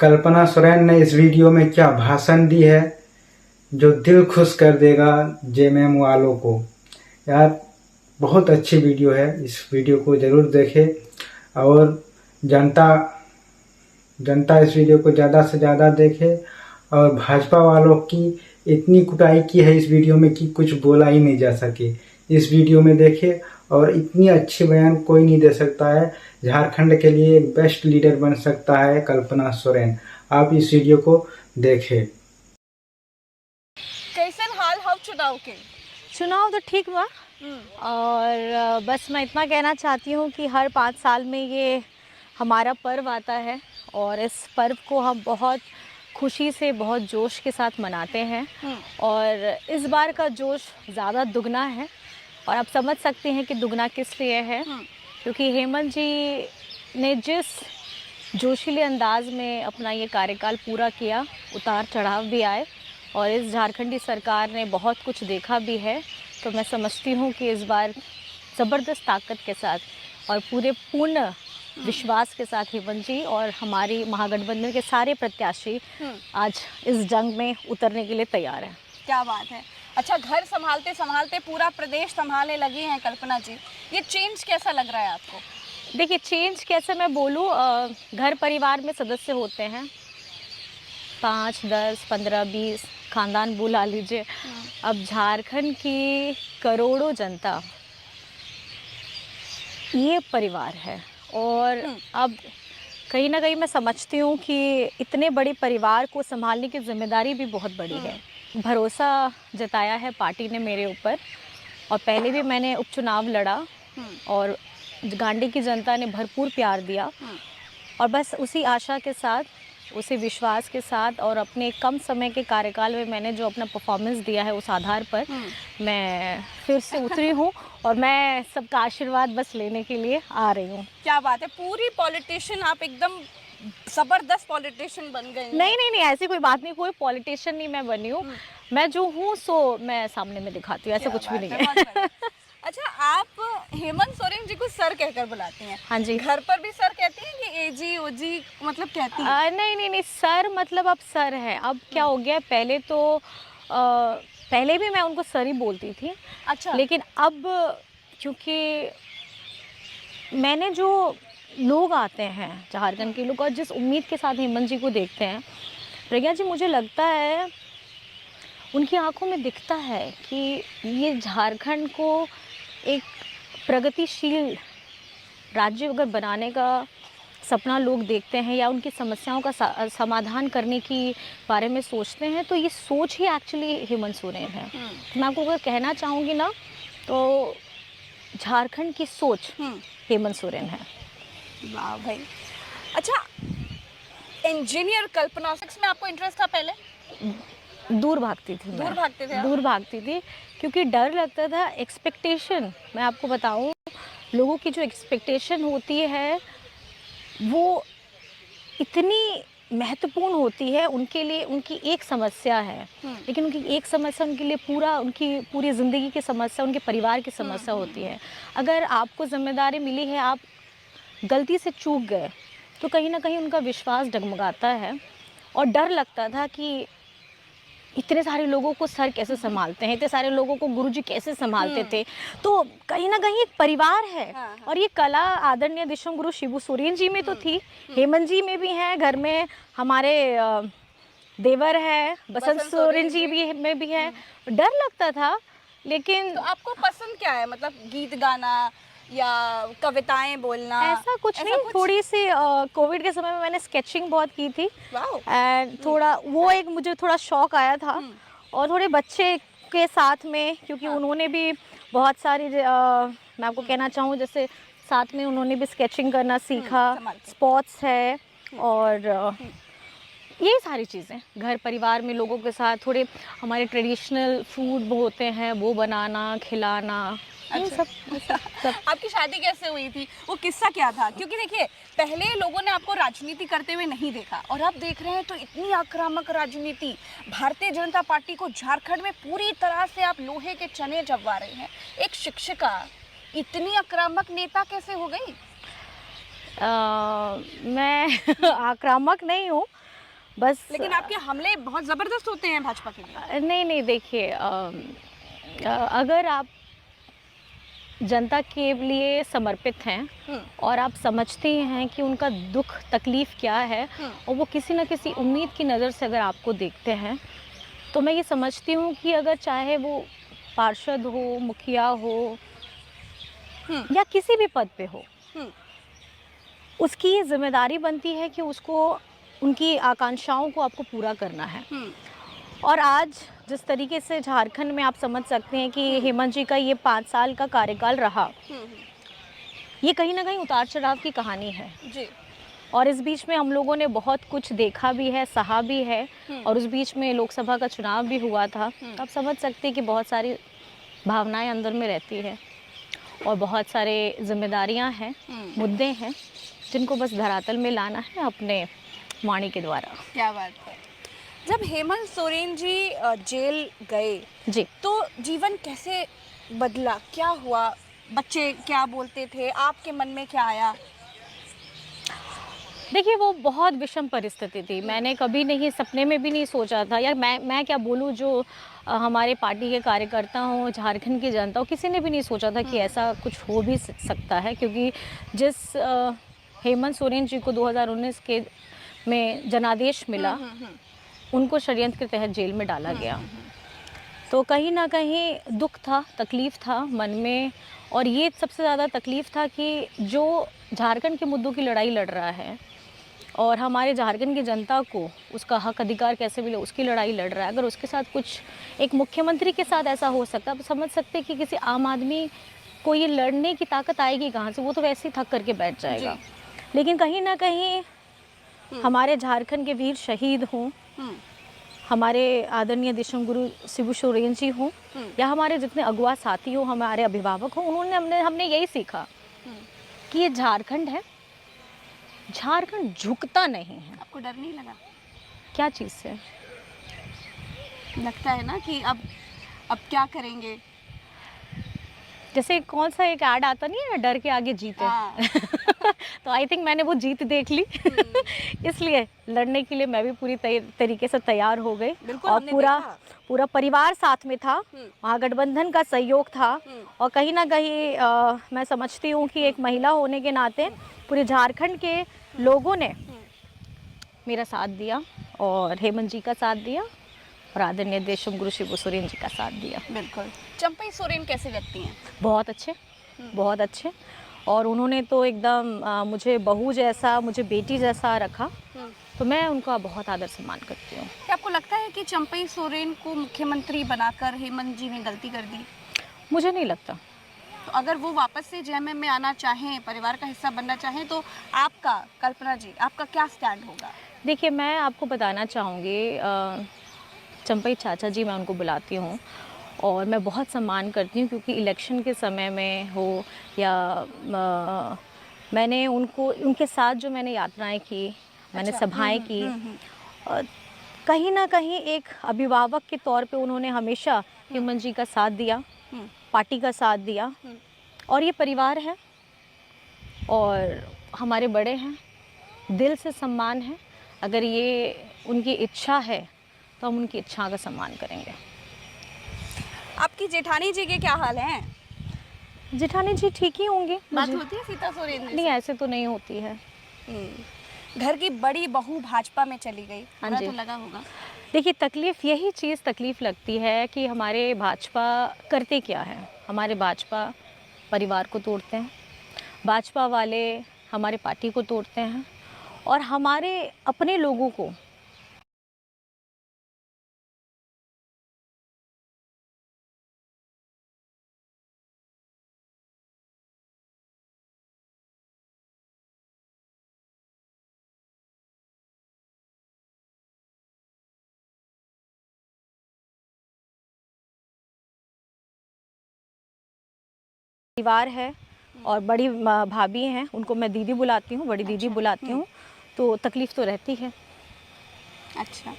कल्पना सोरेन ने इस वीडियो में क्या भाषण दी है जो दिल खुश कर देगा जेएमएम वालों को। यार बहुत अच्छी वीडियो है, इस वीडियो को ज़रूर देखें और जनता इस वीडियो को ज़्यादा से ज़्यादा देखे। और भाजपा वालों की इतनी कुटाई की है इस वीडियो में कि कुछ बोला ही नहीं जा सके। इस वीडियो में देखे और इतनी अच्छी बयान कोई नहीं दे सकता है। झारखंड के लिए एक बेस्ट लीडर बन सकता है कल्पना सोरेन। आप इस वीडियो को देखें। कैसन हाल हव चुनाव के? चुनाव तो ठीक हुआ और बस मैं इतना कहना चाहती हूँ कि हर 5 साल में ये हमारा पर्व आता है और इस पर्व को हम बहुत खुशी से, बहुत जोश के साथ मनाते हैं। और इस बार का जोश ज़्यादा दुगना है और आप समझ सकते हैं कि दुगना किस लिए है, क्योंकि हेमंत जी ने जिस जोशीले अंदाज में अपना ये कार्यकाल पूरा किया, उतार चढ़ाव भी आए और इस झारखंडी सरकार ने बहुत कुछ देखा भी है। तो मैं समझती हूँ कि इस बार ज़बरदस्त ताकत के साथ और पूरे पूर्ण विश्वास के साथ हेमंत जी और हमारी महागठबंधन के सारे प्रत्याशी आज इस जंग में उतरने के लिए तैयार हैं। क्या बात है। अच्छा, घर संभालते संभालते पूरा प्रदेश संभालने लगी हैं कल्पना जी, ये चेंज कैसा लग रहा है आपको? देखिए, चेंज कैसे मैं बोलूँ, घर परिवार में सदस्य होते हैं 5, 10, 15, 20 खानदान बुला लीजिए। अब झारखंड की करोड़ों जनता ये परिवार है और अब कहीं ना कहीं मैं समझती हूँ कि इतने बड़े परिवार को संभालने की जिम्मेदारी भी बहुत बड़ी है। भरोसा जताया है पार्टी ने मेरे ऊपर और पहले भी मैंने उपचुनाव लड़ा और गांडी की जनता ने भरपूर प्यार दिया और बस उसी आशा के साथ, उसी विश्वास के साथ और अपने कम समय के कार्यकाल में मैंने जो अपना परफॉर्मेंस दिया है उस आधार पर मैं फिर से उतरी हूँ और मैं सबका आशीर्वाद बस लेने के लिए आ रही हूँ। क्या बात है, पूरी पॉलिटिशियन आप एकदम जबरदस्त पॉलिटिशियन बन गई हैं। नहीं, ऐसी कोई बात नहीं, कोई पॉलिटिशियन नहीं मैं बनी हूँ। मैं जो हूँ सो मैं सामने में दिखाती हूँ, ऐसा कुछ भी नहीं है। अच्छा, आप हेमंत सोरेन जी को सर कहकर बुलाती हैं? हाँ जी। घर पर भी सर कहती हैं कि एजी ओजी मतलब कहती हैं? नहीं, सर मतलब अब सर है। अब क्या हो गया, पहले भी मैं उनको सर ही बोलती थी। अच्छा। लेकिन अब क्योंकि मैंने जो लोग आते हैं झारखंड के लोग और जिस उम्मीद के साथ हेमंत जी को देखते हैं, प्रज्ञा जी, मुझे लगता है उनकी आंखों में दिखता है कि ये झारखंड को एक प्रगतिशील राज्य अगर बनाने का सपना लोग देखते हैं या उनकी समस्याओं का समाधान करने की बारे में सोचते हैं, तो ये सोच ही एक्चुअली हेमंत सोरेन है। मैं आपको अगर कहना चाहूँगी ना, तो झारखंड की सोच हेमंत सोरेन है। वाह भाई। अच्छा, इंजीनियर कल्पना में आपको इंटरेस्ट था पहले? दूर भागती थी। दूर भागते थे? दूर भागती थी क्योंकि डर लगता था। एक्सपेक्टेशन, मैं आपको बताऊं, लोगों की जो एक्सपेक्टेशन होती है वो इतनी महत्वपूर्ण होती है उनके लिए। उनकी एक समस्या है, लेकिन उनकी एक समस्या उनके लिए उनकी पूरी ज़िंदगी की समस्या, उनके परिवार की समस्या होती है। अगर आपको जिम्मेदारी मिली है, आप गलती से चूक गए, तो कहीं ना कहीं उनका विश्वास डगमगाता है और डर लगता था कि इतने सारे लोगों को सर कैसे संभालते हैं, इतने सारे लोगों को गुरुजी कैसे संभालते थे। तो कहीं ना कहीं एक परिवार है। और ये कला आदरणीय दिशम गुरु शिबू सोरेन जी में तो थी, हेमंत जी में भी है, घर में हमारे देवर है बसंत सोरेन जी भी में भी है। डर लगता था, लेकिन तो आपको पसंद क्या है? मतलब गीत गाना या कविताएं बोलना? ऐसा कुछ नहीं। थोड़ी सी कोविड के समय में मैंने स्केचिंग बहुत की थी एंड थोड़ा वो एक मुझे थोड़ा शौक आया था। और थोड़े बच्चे के साथ में, क्योंकि उन्होंने भी बहुत सारी मैं आपको कहना चाहूँ, जैसे साथ में उन्होंने भी स्केचिंग करना सीखा, स्पोर्ट्स है और ये सारी चीज़ें घर परिवार में लोगों के साथ थोड़े हमारे ट्रेडिशनल फूड होते हैं वो बनाना, खिलाना। अच्छा। सब। आपकी शादी कैसे हुई थी? वो किस्सा क्या था? क्योंकि देखिए, पहले लोगों ने आपको राजनीति करते हुए नहीं देखा और अब देख रहे हैं तो इतनी आक्रामक राजनीति। भारतीय जनता पार्टी को झारखंड में पूरी तरह से आप लोहे के चने चबवा रहे हैं। एक शिक्षिका इतनी आक्रामक नेता कैसे हो गई? मैं आक्रामक नहीं हूँ, बस लेकिन आपके हमले बहुत ज़बरदस्त होते हैं भाजपा के लिए। नहीं नहीं, देखिए अगर आप जनता के लिए समर्पित हैं हम्म, और आप समझते हैं कि उनका दुख तकलीफ़ क्या है, और वो किसी न किसी उम्मीद की नज़र से अगर आपको देखते हैं, तो मैं ये समझती हूँ कि अगर चाहे वो पार्षद हो, मुखिया हो हम्म, या किसी भी पद पे हो, हम्म, उसकी ये ज़िम्मेदारी बनती है कि उसको उनकी आकांक्षाओं को आपको पूरा करना है। हम्म, और आज जिस तरीके से झारखंड में आप समझ सकते हैं कि हेमंत जी का ये 5 साल का कार्यकाल रहा, हम्म, ये कहीं न कहीं उतार-चढ़ाव की कहानी है। जी। और इस बीच में हम लोगों ने बहुत कुछ देखा भी है, सहा भी है, हम्म, और उस बीच में लोकसभा का चुनाव भी हुआ था। तो आप समझ सकते हैं कि बहुत सारी भावनाएँ अंदर में रहती है, और बहुत सारे ज़िम्मेदारियाँ हैं, मुद्दे हैं, जिनको बस धरातल में लाना है अपने वाणी के द्वारा। क्या बात है। जब हेमंत सोरेन जी जेल गए, जी। तो जीवन कैसे बदला, क्या हुआ, बच्चे क्या बोलते थे, आपके मन में क्या आया? देखिए, वो बहुत विषम परिस्थिति थी। मैंने कभी नहीं, सपने में भी नहीं सोचा था, या मैं क्या बोलूँ, जो हमारे पार्टी के कार्यकर्ता हों, झारखंड की जनता हो, किसी ने भी नहीं सोचा था कि ऐसा कुछ हो भी सकता है। क्योंकि जिस हेमंत सोरेन जी को 2019 के में जनादेश मिला, उनको षड्यंत्र के तहत जेल में डाला गया। तो कहीं न कहीं दुःख था, तकलीफ़ था मन में, और ये सबसे ज़्यादा तकलीफ़ था कि जो झारखंड के मुद्दों की लड़ाई लड़ रहा है, और हमारे झारखंड की जनता को उसका हक अधिकार कैसे मिले, उसकी लड़ाई लड़ रहा है। अगर उसके साथ कुछ, एक मुख्यमंत्री के साथ ऐसा हो सकता है, आप समझ सकते हैं कि किसी आम आदमी को ये लड़ने की ताकत आएगी कहाँ से? वो तो वैसे ही थक करके बैठ जाएगा। लेकिन कहीं न कहीं हमारे झारखंड के वीर शहीद हों, हमारे आदरणीय देशम गुरु शिबू सोरेन जी हों, या हमारे जितने अगुआ साथी हों, हमारे अभिभावक हों, उन्होंने हमने यही सीखा कि ये झारखंड है, झारखंड झुकता नहीं है। आपको डर नहीं लगा? क्या चीज़ से? लगता है ना कि अब क्या करेंगे? जैसे कौन सा एक ऐड आता नहीं है, डर के आगे जीत है। हाँ। तो आई थिंक मैंने वो जीत देख ली। इसलिए लड़ने के लिए मैं भी पूरी तरीके से तैयार हो गई, बिल्कुल, और हमने पूरा देखा। पूरा परिवार साथ में था, महागठबंधन का सहयोग था, और कहीं ना कहीं मैं समझती हूँ कि एक महिला होने के नाते पूरे झारखंड के लोगों ने मेरा साथ दिया, और हेमंत जी का साथ दिया, और आदरणीय देशम गुरु शिबू सोरेन जी का साथ दिया। बिल्कुल। चंपई सोरेन कैसे व्यक्ति हैं? बहुत अच्छे, बहुत अच्छे। और उन्होंने तो एकदम मुझे बहू जैसा, मुझे बेटी जैसा रखा, तो मैं उनका बहुत आदर सम्मान करती हूँ। क्या आपको लगता है कि चंपई सोरेन को मुख्यमंत्री बनाकर हेमंत जी ने गलती कर दी? मुझे नहीं लगता। तो अगर वो वापस से जेएमएम में आना चाहें, परिवार का हिस्सा बनना चाहें, तो आपका, कल्पना जी, आपका क्या स्टैंड होगा? देखिए, मैं आपको बताना चाहूँगी, चंपई चाचा जी, मैं उनको बुलाती हूँ, और मैं बहुत सम्मान करती हूँ, क्योंकि इलेक्शन के समय में हो या मैंने उनके साथ जो मैंने यात्राएं की, मैंने सभाएं की, कहीं ना कहीं एक अभिभावक के तौर पे उन्होंने हमेशा हेमंत जी का साथ दिया, पार्टी का साथ दिया, और ये परिवार है, और हमारे बड़े हैं, दिल से सम्मान है। अगर ये उनकी इच्छा है तो हम उनकी इच्छा का सम्मान करेंगे। आपकी जेठानी जी के क्या हाल हैं? जेठानी जी ठीक ही होंगे। बात होती है सीता सोरेन जी नहीं, से? ऐसे तो नहीं होती है। घर की बड़ी बहू भाजपा में चली गई, हाँ बुरा जी। तो लगा होगा? देखिए, यही चीज़ तकलीफ़ लगती है कि हमारे भाजपा करते क्या है। हमारे भाजपा परिवार को तोड़ते हैं, भाजपा वाले हमारे पार्टी को तोड़ते हैं, और हमारे अपने लोगों को परिवार है, और बड़ी भाभी हैं, उनको मैं दीदी बुलाती हूँ, बड़ी दीदी बुलाती हूँ, तो तकलीफ़ तो रहती है। अच्छा,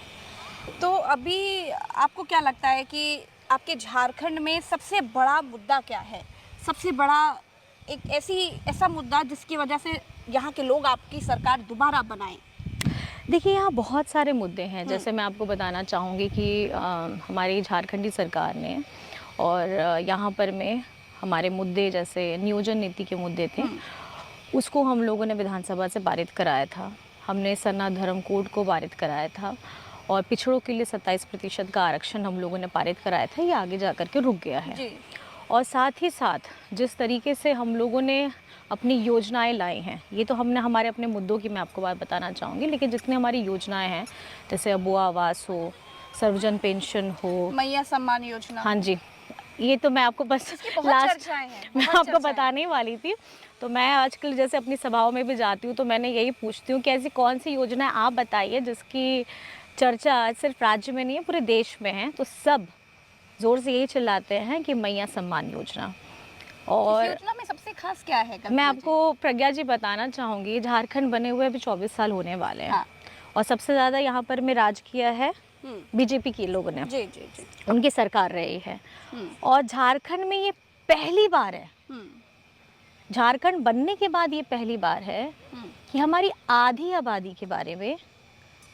तो अभी आपको क्या लगता है कि आपके झारखंड में सबसे बड़ा मुद्दा क्या है? सबसे बड़ा ऐसा मुद्दा जिसकी वजह से यहाँ के लोग आपकी सरकार दोबारा बनाएं? देखिए यहाँ बहुत सारे मुद्दे हैं, जैसे मैं आपको बताना चाहूँगी कि हमारी झारखंडी सरकार ने और यहाँ पर में हमारे मुद्दे जैसे नियोजन नीति के मुद्दे थे, उसको हम लोगों ने विधानसभा से पारित कराया था। हमने सरना धर्म कोड को पारित कराया था और पिछड़ों के लिए 27% का आरक्षण हम लोगों ने पारित कराया था। ये आगे जा कर के रुक गया है। और साथ ही साथ जिस तरीके से हम लोगों ने अपनी योजनाएं लाई हैं, ये तो हमने हमारे अपने मुद्दों की मैं आपको बात बताना चाहूँगी, लेकिन जितनी हमारी योजनाएं हैं जैसे अबुआ आवास हो, सर्वजन पेंशन हो, मैया सम्मान योजना, हाँ जी, ये तो मैं आपको बस लास्ट मैं आपको बताने ही वाली थी। तो मैं आजकल जैसे अपनी सभाओं में भी जाती हूँ तो मैंने यही पूछती हूँ कि ऐसी कौन सी योजना है आप बताइए जिसकी चर्चा सिर्फ राज्य में नहीं है पूरे देश में है। तो सब ज़ोर से यही चिल्लाते हैं कि मैया सम्मान योजना। और योजना में सबसे खास क्या है? मैं आपको प्रज्ञा जी बताना चाहूँगी, झारखंड बने हुए अभी 24 साल होने वाले हैं। हाँ। और सबसे ज़्यादा यहाँ पर में राज किया है बीजेपी के लोगों ने। जी जी जी, उनकी सरकार रही है। और झारखंड में ये पहली बार है, झारखंड बनने के बाद ये पहली बार है कि हमारी आधी आबादी के बारे में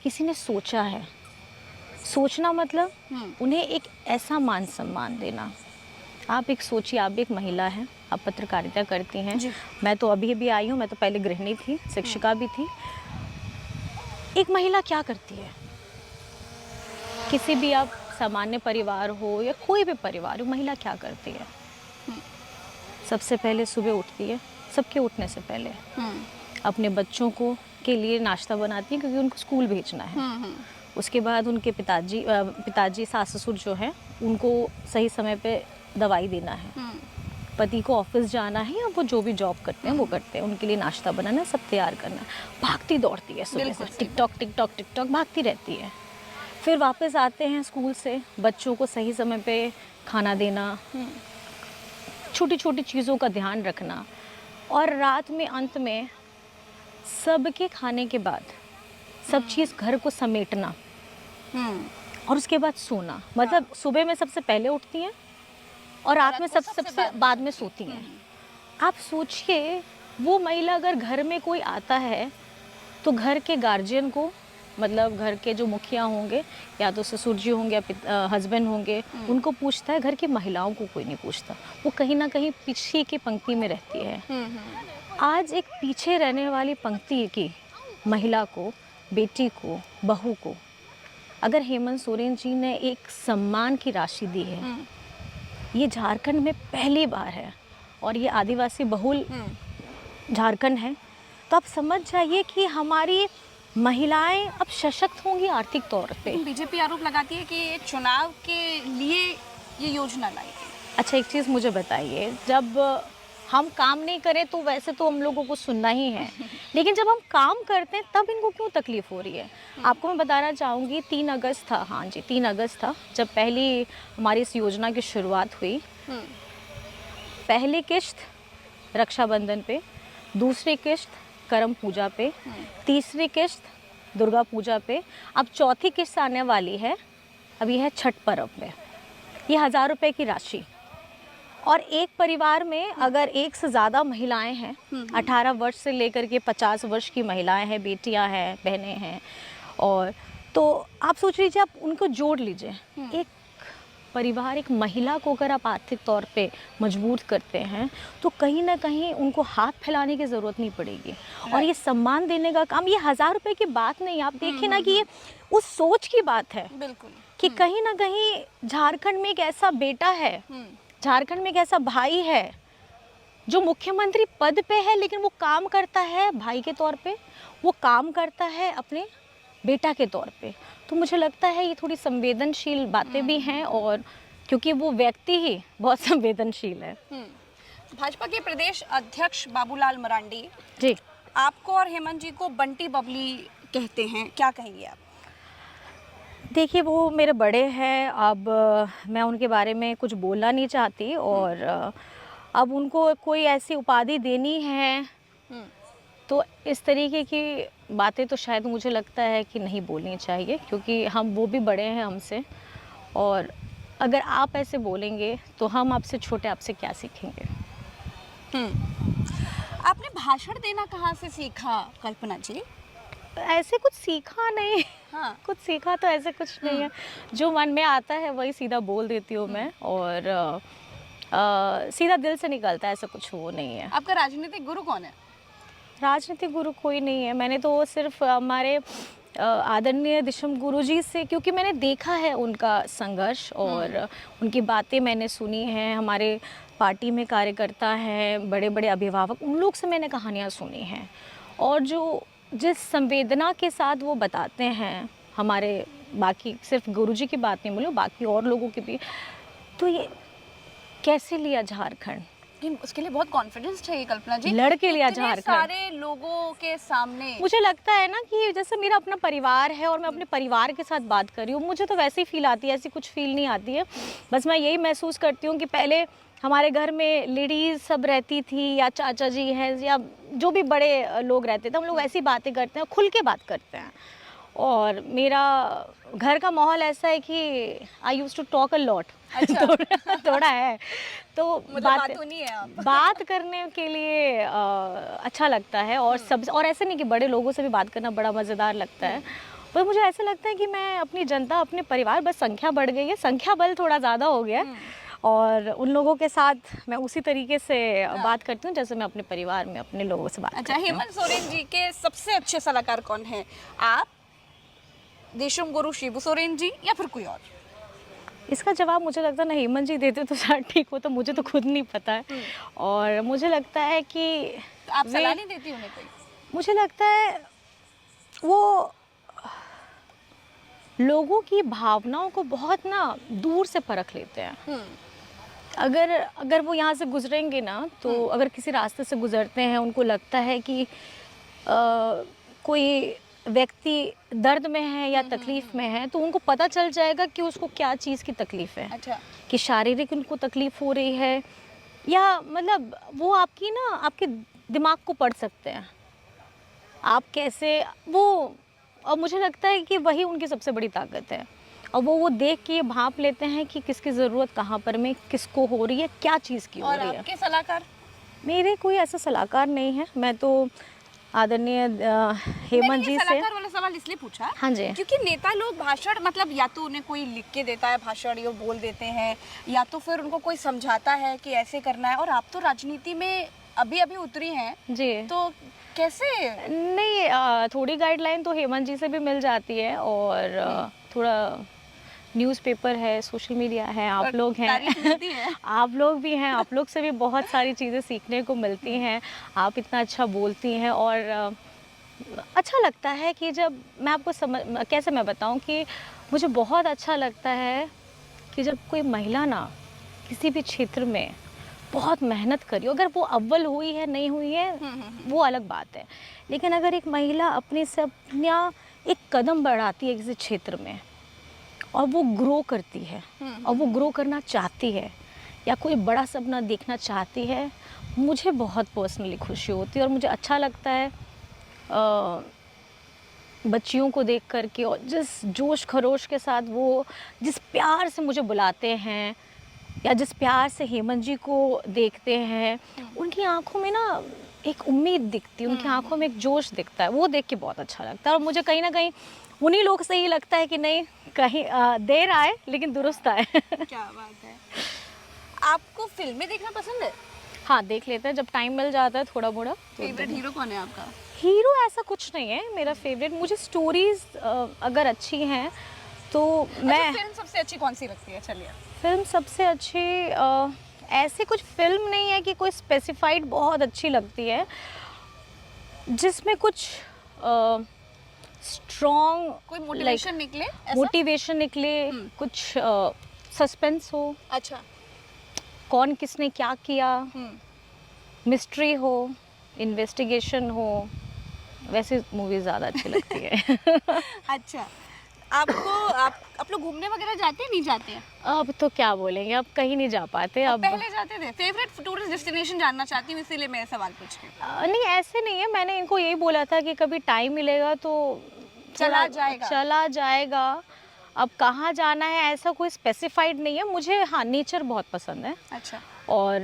किसी ने सोचा है। सोचना मतलब उन्हें एक ऐसा मान सम्मान देना। आप एक सोचिए, आप भी एक महिला हैं, आप पत्रकारिता करती हैं, मैं तो अभी अभी आई हूँ, मैं तो पहले गृहिणी थी, शिक्षिका भी थी। एक महिला क्या करती है? किसी भी आप सामान्य परिवार हो या कोई भी परिवार हो, महिला क्या करती है? सबसे पहले सुबह उठती है, सबके उठने से पहले अपने बच्चों को के लिए नाश्ता बनाती है क्योंकि उनको स्कूल भेजना है। उसके बाद उनके पिताजी सास ससुर जो हैं उनको सही समय पे दवाई देना है, पति को ऑफिस जाना है या वो जो भी जॉब करते हैं वो करते हैं, उनके लिए नाश्ता बनाना, सब तैयार करना। भागती दौड़ती है सुबह से, टिकटॉक टिकटॉक टिकटॉक भागती रहती है। फिर वापस आते हैं स्कूल से, बच्चों को सही समय पे खाना देना, छोटी छोटी चीज़ों का ध्यान रखना, और रात में अंत में सबके खाने के बाद सब चीज़ घर को समेटना और उसके बाद सोना। मतलब सुबह में सबसे पहले उठती हैं और रात में सबसे बाद में सोती हैं। आप सोचिए, वो महिला अगर घर में कोई आता है तो घर के गार्जियन को, मतलब घर के जो मुखिया होंगे या तो ससुर जी होंगे या हस्बैंड होंगे, उनको पूछता है, घर की महिलाओं को कोई नहीं पूछता। वो कहीं ना कहीं पीछे की पंक्ति में रहती है। आज एक पीछे रहने वाली पंक्ति की महिला को, बेटी को, बहू को अगर हेमंत सोरेन जी ने एक सम्मान की राशि दी है, ये झारखंड में पहली बार है और ये आदिवासी बहुल झारखंड है, तो आप समझ जाइए कि हमारी महिलाएं अब सशक्त होंगी आर्थिक तौर पे। बीजेपी आरोप लगाती है कि चुनाव के लिए ये योजना लाई थी। अच्छा, एक चीज़ मुझे बताइए, जब हम काम नहीं करें तो वैसे तो हम लोगों को सुनना ही है, लेकिन जब हम काम करते हैं तब इनको क्यों तकलीफ हो रही है? आपको मैं बताना चाहूँगी, 3 अगस्त था, हाँ जी 3 अगस्त था जब पहली हमारी इस योजना की शुरुआत हुई। पहली किश्त रक्षाबंधन पे, दूसरी किश्त करम पूजा पे, तीसरी किश्त दुर्गा पूजा पे, अब चौथी किश्त आने वाली है, अब यह है छठ पर्व पे। ये 1000 रुपये की राशि, और एक परिवार में अगर एक से ज़्यादा महिलाएं हैं, 18 वर्ष से लेकर के 50 वर्ष की महिलाएं हैं, बेटियां हैं, बहनें हैं, और तो आप सोच लीजिए, आप उनको जोड़ लीजिए, एक परिवार, एक महिला को अगर आप आर्थिक तौर पे मजबूत करते हैं तो कहीं ना कहीं उनको हाथ फैलाने की ज़रूरत नहीं पड़ेगी। और ये सम्मान देने का काम, ये 1000 रुपये की बात नहीं, आप देखिए ना कि ये उस सोच की बात है। बिल्कुल, कि कहीं ना कहीं झारखंड में एक ऐसा बेटा है, झारखंड में एक ऐसा भाई है जो मुख्यमंत्री पद पे है, लेकिन वो काम करता है भाई के तौर पे, वो काम करता है अपने बेटा के तौर पे। तो मुझे लगता है ये थोड़ी संवेदनशील बातें भी हैं, और क्योंकि वो व्यक्ति ही बहुत संवेदनशील है। भाजपा के प्रदेश अध्यक्ष बाबूलाल मरांडी जी आपको और हेमंत जी को बंटी बबली कहते हैं, क्या कहेंगे आप? देखिए, वो मेरे बड़े हैं, अब मैं उनके बारे में कुछ बोलना नहीं चाहती, और अब उनको कोई ऐसी उपाधि देनी है तो इस तरीके की बातें तो शायद मुझे लगता है कि नहीं बोलनी चाहिए, क्योंकि वो भी बड़े हैं हमसे, और अगर आप ऐसे बोलेंगे तो हम आपसे छोटे आपसे क्या सीखेंगे। आपने भाषण देना कहाँ से सीखा कल्पना जी? ऐसे कुछ सीखा नहीं। हाँ। कुछ सीखा तो ऐसे कुछ नहीं है, जो मन में आता है वही सीधा बोल देती हूँ मैं, और सीधा दिल से निकलता है, ऐसा कुछ वो नहीं है। आपका राजनीतिक गुरु कौन है? राजनीतिक गुरु कोई नहीं है, मैंने तो सिर्फ हमारे आदरणीय दिशम गुरु जी से, क्योंकि मैंने देखा है उनका संघर्ष और उनकी बातें मैंने सुनी हैं। हमारे पार्टी में कार्यकर्ता हैं, बड़े बड़े अभिभावक, उन लोग से मैंने कहानियाँ सुनी हैं, और जो जिस संवेदना के साथ वो बताते हैं, हमारे बाकी सिर्फ गुरु जी की बात नहीं बोलो, बाकी और लोगों की भी, तो ये कैसे लिया झारखंड, लेकिन उसके लिए बहुत कॉन्फिडेंस चाहिए कल्पना जी। लड़के लिया इतने झारखंड। सारे लोगों के सामने मुझे लगता है ना कि जैसे मेरा अपना परिवार है और मैं अपने परिवार के साथ बात कर रही हूँ, मुझे तो वैसे ही फील आती है, ऐसी कुछ फील नहीं आती है। बस मैं यही महसूस करती हूँ कि पहले हमारे घर में लेडीज़ सब रहती थी, या चाचा जी हैं, या जो भी बड़े लोग रहते थे, हम लोग ऐसी बातें करते हैं, खुल के बात करते हैं। और मेरा घर का माहौल ऐसा है कि I use to talk a lot. अच्छा। थोड़ा है, तो मतलब बात बातूनी है आप। बात करने के लिए अच्छा लगता है, और सब, और ऐसे नहीं कि बड़े लोगों से भी बात करना बड़ा मज़ेदार लगता है, पर मुझे ऐसा लगता है कि मैं अपनी जनता, अपने परिवार, बस संख्या बढ़ गई है, संख्या बल थोड़ा ज़्यादा हो गया है, और उन लोगों के साथ मैं उसी तरीके से बात करती हूँ जैसे मैं अपने परिवार में अपने लोगों से बात अच्छा, करती हूँ। हेमंत सोरेन जी के सबसे अच्छे सलाहकार कौन हैं? आप, देशम गुरु शिबू सोरेन जी, या फिर कोई और? इसका जवाब मुझे लगता है ना हेमंत जी देते तो शायद ठीक हो, तो मुझे तो खुद नहीं पता है, और मुझे लगता है कि तो आप सलाह नहीं देती उन्हें कोई? मुझे लगता है वो लोगों की भावनाओं को बहुत ना दूर से परख लेते हैं। अगर वो यहाँ से गुजरेंगे ना, तो अगर किसी रास्ते से गुजरते हैं, उनको लगता है कि कोई व्यक्ति दर्द में है या तकलीफ़ में है, तो उनको पता चल जाएगा कि उसको क्या चीज़ की तकलीफ़ है। अच्छा। कि शारीरिक उनको तकलीफ़ हो रही है, या मतलब वो आपकी ना, आपके दिमाग को पढ़ सकते हैं, आप कैसे वो, और मुझे लगता है कि वही उनकी सबसे बड़ी ताकत है, और वो देख के ये भांप लेते हैं कि किसकी ज़रूरत कहाँ पर में किसको हो रही है, क्या चीज़ की हो और रही है। आपके सलाहकार? मेरे कोई ऐसा सलाहकार नहीं है, मैं तो आदरणीय हेमंत जी से। सलाहकार वाला सवाल इसलिए पूछा, हाँ जी। क्योंकि नेता लोग भाषण, मतलब या तो उन्हें कोई लिख के देता है भाषण, ये बोल देते हैं, या तो फिर उनको कोई समझाता है कि ऐसे करना है, और आप तो राजनीति में अभी अभी उतरी हैं जी, तो कैसे? नहीं, थोड़ी गाइडलाइन तो हेमंत जी से भी मिल जाती है, और थोड़ा न्यूज़पेपर है, सोशल मीडिया है, आप लोग तारीफ हैं, मिलती है। आप लोग भी हैं, आप लोग से भी बहुत सारी चीज़ें सीखने को मिलती हैं। आप इतना अच्छा बोलती हैं, और अच्छा लगता है कि जब मैं आपको कैसे मैं बताऊं कि मुझे बहुत अच्छा लगता है कि जब कोई महिला ना किसी भी क्षेत्र में बहुत मेहनत करी, अगर वो अव्वल हुई है नहीं हुई है वो अलग बात है, लेकिन अगर एक महिला अपने से अपना एक कदम बढ़ाती है किसी क्षेत्र में, और वो ग्रो करती है, और वो ग्रो करना चाहती है, या कोई बड़ा सपना देखना चाहती है, मुझे बहुत पर्सनली खुशी होती है, और मुझे अच्छा लगता है बच्चियों को देख कर के, और जिस जोश खरोश के साथ वो, जिस प्यार से मुझे बुलाते हैं, या जिस प्यार से हेमंत जी को देखते हैं, उनकी आंखों में ना एक उम्मीद दिखती है, उनकी आंखों में एक जोश दिखता है, वो देख के बहुत अच्छा लगता है, और मुझे कहीं ना कहीं उन्हीं लोग से ही लगता है कि नहीं, कहीं देर आए लेकिन दुरुस्त आए। क्या बात है। आपको फिल्में देखना पसंद है? हाँ, देख लेते हैं जब टाइम मिल जाता है थोड़ा मोड़ा। फेवरेट हीरो कौन है आपका? हीरो ऐसा कुछ नहीं है मेरा फेवरेट, मुझे स्टोरीज अगर अच्छी हैं तो मैं। अच्छा, फिल्म सबसे अच्छी कौन सी लगती है? चलिए। फिल्म सबसे अच्छी ऐसी कुछ फिल्म नहीं है कि कोई स्पेसिफाइड बहुत अच्छी लगती है, जिसमें कुछ स्ट्रॉन्ग कोई मोटिवेशन निकले ऐसा? मोटिवेशन निकले, कुछ सस्पेंस हो, अच्छा। कौन किसने क्या किया, मिस्ट्री हो, इन्वेस्टिगेशन हो, वैसी मूवी ज़्यादा अच्छी लगती है। अच्छा, आपको आप लोग घूमने वगैरह जाते हैं, नहीं जाते हैं? अब तो क्या बोलेंगे, अब कहीं नहीं जा पाते अब। पहले जाते थे। फेवरेट टूरिस्ट डेस्टिनेशन जानना चाहती हूँ, इसीलिए मैं सवाल पूछ रही हूँ। नहीं, ऐसे नहीं है, मैंने इनको यही बोला था कि कभी टाइम मिलेगा तो चला जाएगा। अब कहाँ जाना है ऐसा कोई स्पेसिफाइड नहीं है मुझे। हाँ, नेचर बहुत पसंद है। अच्छा। और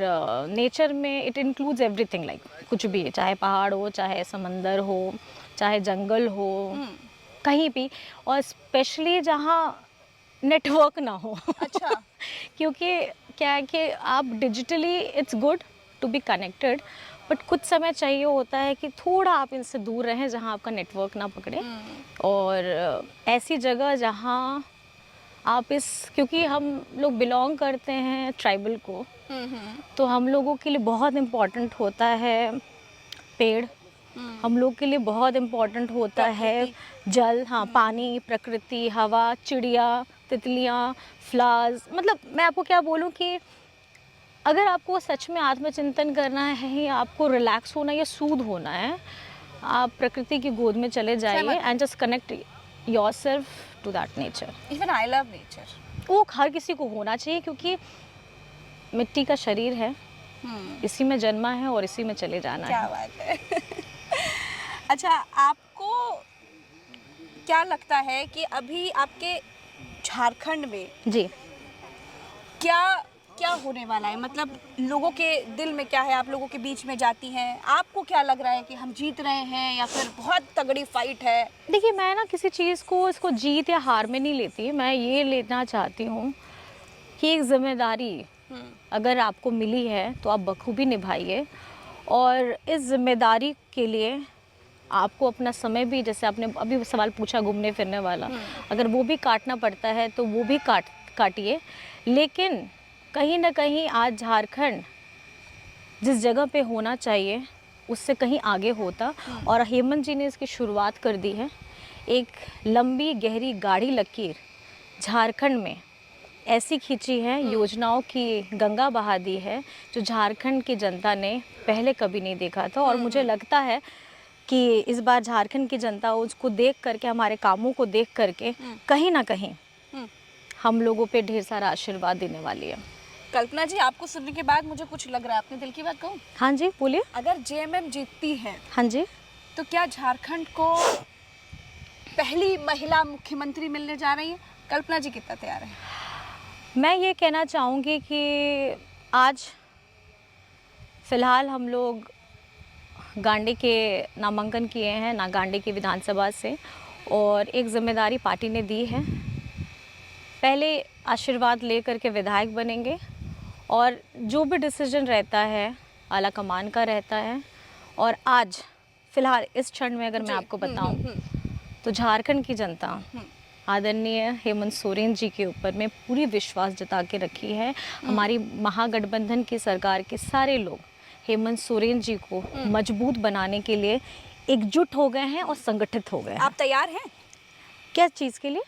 नेचर में इट इंक्लूड्स एवरीथिंग, लाइक कुछ भी, चाहे पहाड़ हो, चाहे समंदर हो, चाहे जंगल हो, कहीं भी, और स्पेशली जहाँ नेटवर्क ना हो। अच्छा। क्योंकि क्या है कि आप digitally it's good to be connected, but कुछ समय चाहिए होता है कि थोड़ा आप इनसे दूर रहें जहाँ आपका नेटवर्क ना पकड़े। और ऐसी जगह जहाँ आप क्योंकि हम लोग बिलोंग करते हैं ट्राइबल को, तो हम लोगों के लिए बहुत इम्पोर्टेंट होता है पेड़, हम लोग के लिए बहुत इम्पोर्टेंट होता है जल, हाँ, पानी, प्रकृति, हवा, चिड़िया, तितलियाँ, फ्लावर्स। मतलब मैं आपको क्या बोलूँ कि अगर आपको सच में आत्मचिंतन करना है या आपको रिलैक्स होना या सूद होना है, आप प्रकृति की गोद में चले जाइए and just connect yourself to that nature. Even I love nature. वो हर किसी को होना चाहिए, क्योंकि मिट्टी का शरीर है, इसी में जन्मा है और इसी में चले जाना क्या है। बात है। अच्छा, आपको क्या लगता है कि अभी आपके झारखंड में जी, क्या क्या होने वाला है? मतलब लोगों के दिल में क्या है? आप लोगों के बीच में जाती हैं, आपको क्या लग रहा है कि हम जीत रहे हैं या फिर बहुत तगड़ी फाइट है? देखिए, मैं ना किसी चीज़ को इसको जीत या हार में नहीं लेती, मैं ये लेना चाहती हूँ कि एक जिम्मेदारी अगर आपको मिली है तो आप बखूबी निभाइए, और इस जिम्मेदारी के लिए आपको अपना समय भी, जैसे आपने अभी सवाल पूछा घूमने फिरने वाला, अगर वो भी काटना पड़ता है तो वो भी काटिए। लेकिन कहीं ना कहीं आज झारखंड जिस जगह पे होना चाहिए उससे कहीं आगे होता, और हेमंत जी ने इसकी शुरुआत कर दी है। एक लंबी गहरी गाढ़ी लकीर झारखंड में ऐसी खींची है, योजनाओं की गंगा बहा दी है, जो झारखंड की जनता ने पहले कभी नहीं देखा था। और मुझे लगता है कि इस बार झारखंड की जनता उसको देख करके, हमारे कामों को देख करके कहीं ना कहीं हम लोगों पे ढेर सारा आशीर्वाद देने वाली है। कल्पना जी, आपको सुनने के बाद मुझे कुछ लग रहा है, अपने दिल की बात कहूँ? हाँ जी, बोलिए। अगर जेएमएम जीतती है, हाँ जी, तो क्या झारखंड को पहली महिला मुख्यमंत्री मिलने जा रही है? कल्पना जी कितना तैयार है? मैं ये कहना चाहूँगी कि आज फ़िलहाल हम लोग गांडी के नामांकन किए हैं, ना गांडी की विधानसभा से, और एक जिम्मेदारी पार्टी ने दी है। पहले आशीर्वाद ले करके विधायक बनेंगे, और जो भी डिसीजन रहता है आला कमान का रहता है। और आज फ़िलहाल इस क्षण में अगर मैं आपको बताऊं तो झारखंड की जनता आदरणीय हेमंत सोरेन जी के ऊपर में पूरी विश्वास जता के रखी है। हमारी महागठबंधन की सरकार के सारे लोग हेमंत सोरेन जी को मजबूत बनाने के लिए एकजुट हो गए हैं और संगठित हो गए हैं। आप तैयार हैं? क्या चीज़ के लिए?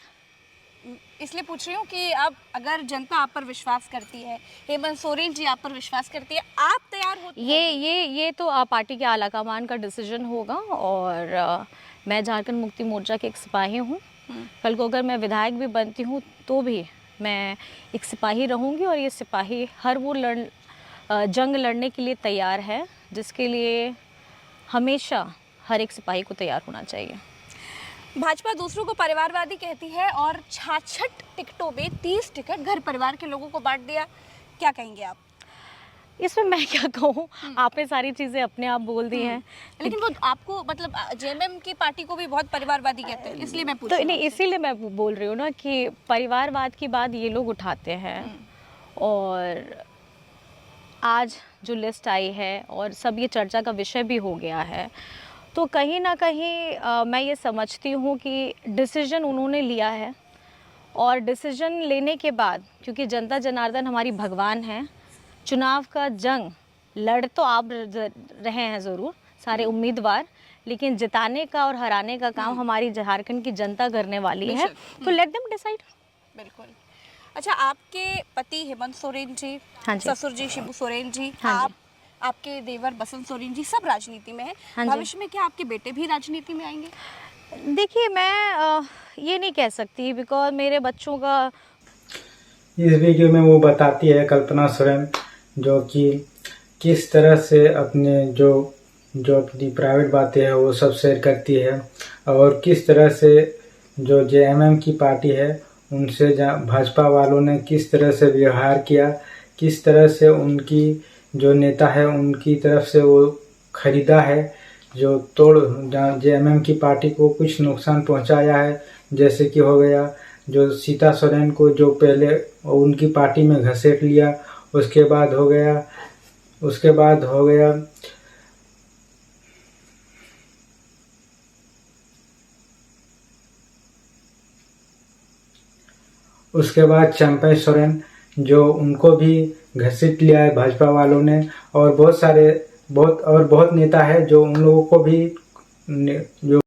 इसलिए पूछ रही हूँ कि अब अगर जनता आप पर विश्वास करती है, हेमंत सोरेन जी आप पर विश्वास करती है, आप तैयार होते हैं? ये तो पार्टी के आला कमान का डिसीजन होगा, और मैं झारखंड मुक्ति मोर्चा के एक सिपाही हूँ। कल को अगर मैं विधायक भी बनती हूँ तो भी मैं एक सिपाही रहूँगी, और ये सिपाही हर वो जंग लड़ने के लिए तैयार है जिसके लिए हमेशा हर एक सिपाही को तैयार होना चाहिए। भाजपा दूसरों को परिवारवादी कहती है और 66 टिकटों में 30 टिकट घर परिवार के लोगों को बांट दिया। क्या कहेंगे आप? इसमें मैं क्या कहूँ, आपने सारी चीज़ें अपने आप बोल दी हैं। लेकिन वो आपको, मतलब जेएमएम की पार्टी को भी बहुत परिवारवादी कहते हैं, इसलिए मैं पूछ तो रही हूँ। नहीं, इसीलिए मैं बोल रही हूँ ना कि परिवारवाद की बात ये लोग उठाते हैं, और आज जो लिस्ट आई है और सब ये चर्चा का विषय भी हो गया है, तो कहीं ना कहीं मैं ये समझती हूँ कि डिसीजन उन्होंने लिया है, और डिसीजन लेने के बाद, क्योंकि जनता जनार्दन हमारी भगवान है, चुनाव का जंग लड़ तो आप रहे हैं ज़रूर सारे उम्मीदवार, लेकिन जिताने का और हराने का काम हमारी झारखंड की जनता करने वाली है। तो लेट देम डिसाइड। बिल्कुल। अच्छा, आपके पति हेमंत सोरेन जी, हाँ जी, ससुर जी शिबू सोरेन जी, हाँ जी, आपके देवर बसंत सोरेन जी, सब राजनीति में हैं। हाँ जी। भविष्य में क्या आपके बेटे भी राजनीति में आएंगे? देखिए, मैं ये नहीं कह सकती, बिकॉज मेरे बच्चों का इस वीडियो में वो बताती है कल्पना सोरेन, जो कि किस तरह से अपने जो अपनी प्राइवेट बातें हैं वो सब शेयर करती है, और किस तरह से जो जेएमएम की पार्टी है उनसे भाजपा वालों ने किस तरह से व्यवहार किया, किस तरह से उनकी जो नेता है उनकी तरफ से वो खरीदा है, जो तोड़ जेएमएम की पार्टी को कुछ नुकसान पहुंचाया है। जैसे कि हो गया जो सीता सोरेन को जो पहले उनकी पार्टी में घसीट लिया, उसके बाद हो गया चंपई सोरेन, जो उनको भी घसीट लिया है भाजपा वालों ने। और बहुत नेता है जो उन लोगों को भी जो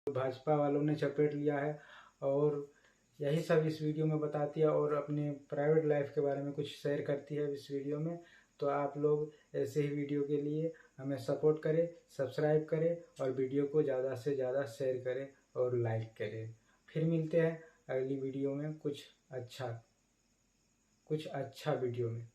भाजपा वालों ने चपेट लिया है। और यही सब इस वीडियो में बताती है और अपने प्राइवेट लाइफ के बारे में कुछ शेयर करती है इस वीडियो में। तो आप लोग ऐसे ही वीडियो के लिए हमें सपोर्ट करें, सब्सक्राइब करें और वीडियो को ज़्यादा से ज़्यादा शेयर करें और लाइक करें। फिर मिलते हैं अगली वीडियो में कुछ अच्छा वीडियो में।